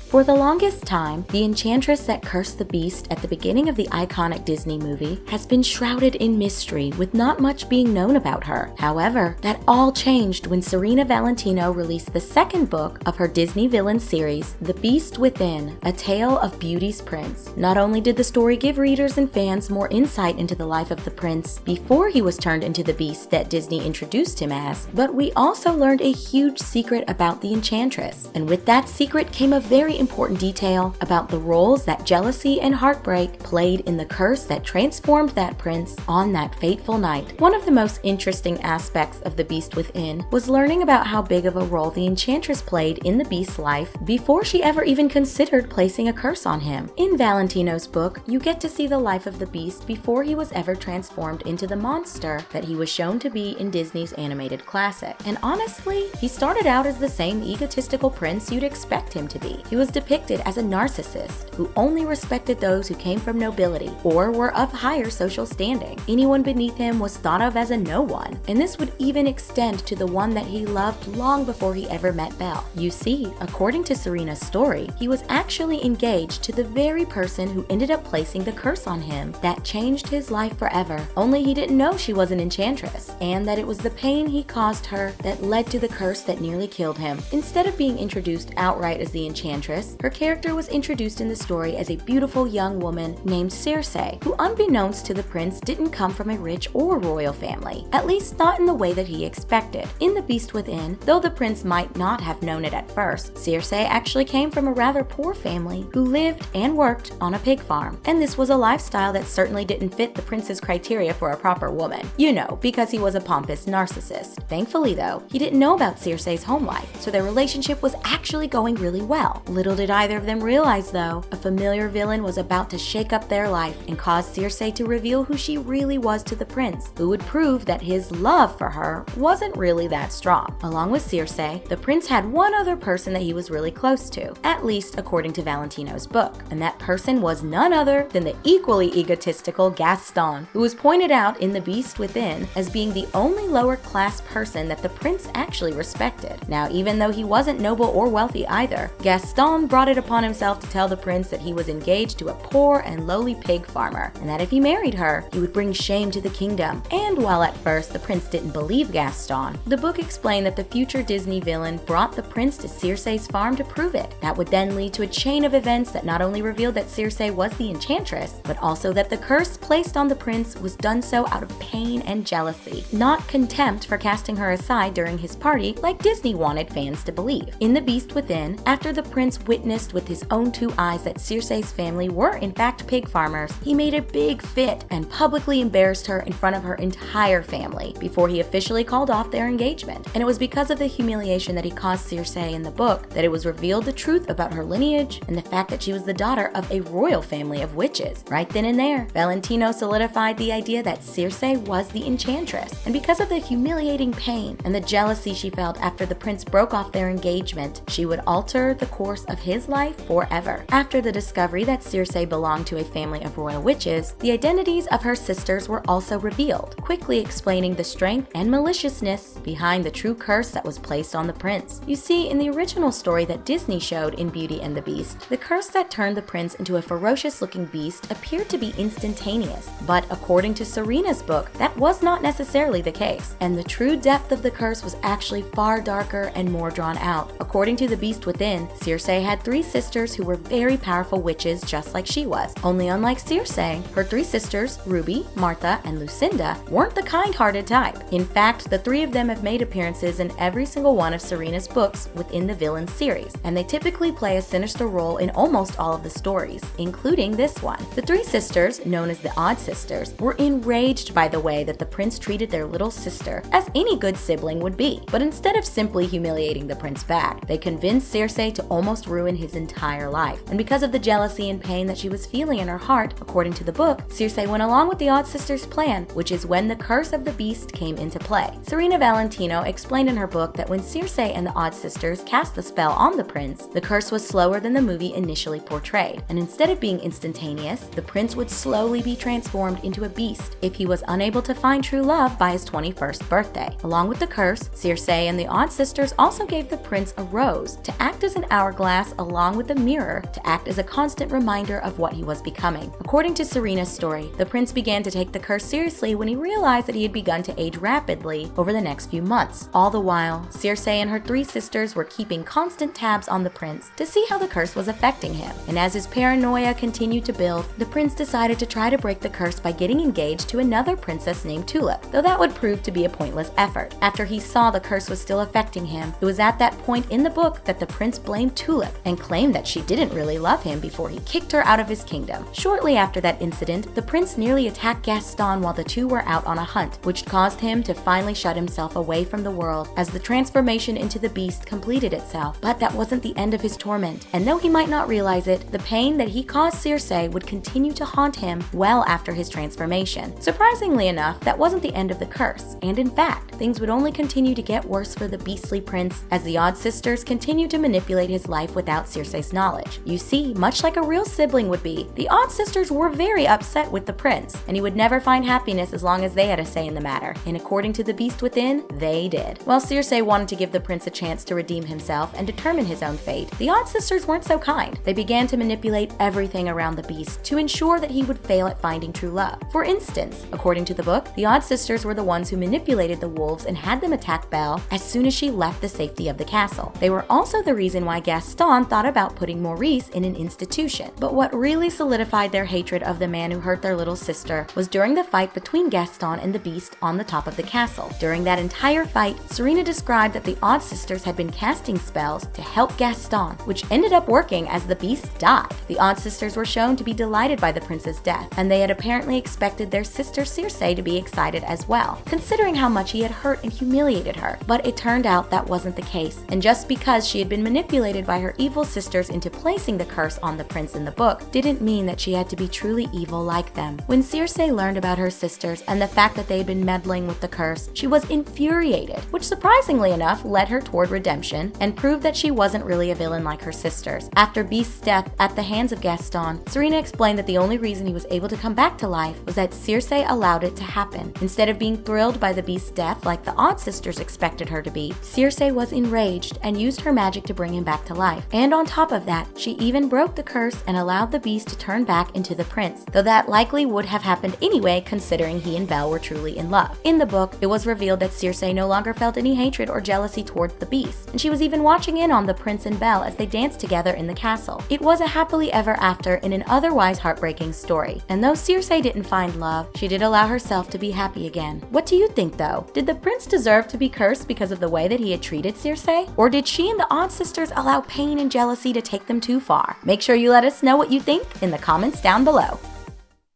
For the longest time, the Enchantress that cursed the Beast at the beginning of the iconic Disney movie has been shrouded in mystery with not much being known about her. However, that all changed when Serena Valentino released the second book of her Disney villain series, The Beast Within, A Tale of Beauty's Prince. Not only did the story give readers and fans more insight into the life of the prince before he was turned into the beast that Disney introduced him as, but we also learned a huge secret about the Enchantress. And with that secret came a very important detail about the roles that jealousy and heartbreak played in the curse that transformed that prince on that fateful night. One of the most interesting aspects of The Beast Within was learning about how big of a role the Enchantress played in the beast's life before she ever even considered placing a curse on him. In Valentino's book, you get to see the life of the beast before he was ever transformed into the monster that he was shown to be in Disney's animated classic. And honestly, he started out as the same egotistical prince you'd expect him to be. He was depicted as a narcissist who only respected those who came from nobility or were of higher social standing. Anyone beneath him was thought of as a no one, and this would even extend to the one that he loved long before he ever met Belle. You see, according to Serena's story, he was actually engaged to the very person who ended up placing the curse on him that changed his life forever. Only he didn't know she was an enchantress, and that it was the pain he caused her that led to the curse that nearly killed him. Instead of being introduced outright as the Enchantress, her character was introduced in the story as a beautiful young woman named Circe, who unbeknownst to the prince didn't come from a rich or royal family, at least not in the way that he expected. In The Beast Within, though the prince might not have known it at first, Circe actually came from a rather poor family who lived and worked on a pig farm, and this was a lifestyle that certainly didn't fit the prince's criteria for a proper woman. You know, because he was a pompous narcissist. Thankfully though, he didn't know about Circe's home life, so their relationship was actually going really well. Little did either of them realize though, a familiar villain was about to shake up their life and cause Circe to reveal who she really was to the prince, who would prove that his love for her wasn't really that strong. Along with Circe, the prince had one other person that he was really close to, at least according to Valentino's book, and that person was none other than the equally egotistical Gaston, who was pointed out in The Beast Within as being the only lower class person that the prince actually respected. Now, even though he wasn't noble or wealthy either, Gaston brought it upon himself to tell the prince that he was engaged to a poor and lowly pig farmer, and that if he married her, he would bring shame to the kingdom. And while at first the prince didn't believe Gaston, the book explained that the future Disney villain brought the prince to Circe's farm to prove it. That would then lead to a chain of events that not only revealed that Circe was the Enchantress, but also that the curse placed on the prince was done so out of pain and jealousy, not contempt for casting her aside during his party like Disney wanted fans to believe. In The Beast Within, after the prince witnessed with his own two eyes that Circe's family were in fact pig farmers, he made a big fit and publicly embarrassed her in front of her entire family before he officially called off their engagement. And it was because of the humiliation that he caused Circe in the book that it was revealed the truth about her lineage and the fact that she was the daughter of a royal family of witches. Right then and there, Valentino solidified the idea that Circe was the Enchantress, and because of the humiliating pain and the jealousy she felt after the prince broke off their engagement, she would alter the course of his life forever. After the discovery that Circe belonged to a family of royal witches, the identities of her sisters were also revealed, quickly explaining the strength and maliciousness behind the true curse that was placed on the prince. You see, in the original story that Disney showed in Beauty and the Beast, the curse that turned the prince into a ferocious-looking beast appeared to be instantaneous, but according to Serena's book, that was not necessarily the case, and the true depth of the curse was actually far darker and more drawn out. According to The Beast Within, Circe had three sisters who were very powerful witches just like she was. Only unlike Circe, her three sisters, Ruby, Martha, and Lucinda, weren't the kind-hearted type. In fact, the three of them have made appearances in every single one of Serena's books within the villain series, and they typically play a sinister role in almost all of the stories, including this one. The three sisters, known as the Odd Sisters, were enraged by the way that the prince treated their little sister, as any good sibling would be. But instead of simply humiliating the prince back, they convinced Circe to almost ruin his entire life. And because of the jealousy and pain that she was feeling in her heart, according to the book, Circe went along with the Odd Sisters' plan, which is when the curse of the beast came into play. Serena Valentino explained in her book that when Circe and the Odd Sisters cast the spell on the prince, the curse was slower than the movie initially portrayed, and instead of being instantaneous, the prince would slowly be transformed into a beast if he was unable to find true love by his 21st birthday. Along with the curse, Circe and the Odd Sisters also gave the prince a rose to act as an hourglass glass along with a mirror to act as a constant reminder of what he was becoming. According to Serena's story, the prince began to take the curse seriously when he realized that he had begun to age rapidly over the next few months. All the while, Circe and her 3 sisters were keeping constant tabs on the prince to see how the curse was affecting him. And as his paranoia continued to build, the prince decided to try to break the curse by getting engaged to another princess named Tulip, though that would prove to be a pointless effort. After he saw the curse was still affecting him, it was at that point in the book that the prince blamed Tulip and claimed that she didn't really love him before he kicked her out of his kingdom. Shortly after that incident, the prince nearly attacked Gaston while the two were out on a hunt, which caused him to finally shut himself away from the world as the transformation into the beast completed itself. But that wasn't the end of his torment, and though he might not realize it, the pain that he caused Circe would continue to haunt him well after his transformation. Surprisingly enough, that wasn't the end of the curse, and in fact, things would only continue to get worse for the beastly prince as the Odd Sisters continued to manipulate his life without Circe's knowledge. You see, much like a real sibling would be, the Odd Sisters were very upset with the prince, and he would never find happiness as long as they had a say in the matter, and according to the beast within, they did. While Circe wanted to give the prince a chance to redeem himself and determine his own fate, the Odd Sisters weren't so kind. They began to manipulate everything around the beast to ensure that he would fail at finding true love. For instance, according to the book, the Odd Sisters were the ones who manipulated the wolves and had them attack Belle as soon as she left the safety of the castle. They were also the reason why Gaston thought about putting Maurice in an institution. But what really solidified their hatred of the man who hurt their little sister was during the fight between Gaston and the beast on the top of the castle. During that entire fight, Serena described that the Odd Sisters had been casting spells to help Gaston, which ended up working as the beast died. The Odd Sisters were shown to be delighted by the prince's death, and they had apparently expected their sister Circe to be excited as well, considering how much he had hurt and humiliated her. But it turned out that wasn't the case, and just because she had been manipulated by her evil sisters into placing the curse on the prince in the book didn't mean that she had to be truly evil like them. When Circe learned about her sisters and the fact that they had been meddling with the curse, she was infuriated, which surprisingly enough led her toward redemption and proved that she wasn't really a villain like her sisters. After Beast's death at the hands of Gaston, Serena explained that the only reason he was able to come back to life was that Circe allowed it to happen. Instead of being thrilled by the Beast's death like the Odd Sisters expected her to be, Circe was enraged and used her magic to bring him back to life. And on top of that, she even broke the curse and allowed the Beast to turn back into the prince, though that likely would have happened anyway considering he and Belle were truly in love. In the book, it was revealed that Circe no longer felt any hatred or jealousy towards the Beast, and she was even watching in on the prince and Belle as they danced together in the castle. It was a happily ever after in an otherwise heartbreaking story, and though Circe didn't find love, she did allow herself to be happy again. What do you think though? Did the prince deserve to be cursed because of the way that he had treated Circe? Or did she and the Odd Sisters allow pain and jealousy to take them too far? Make sure you let us know what you think in the comments down below.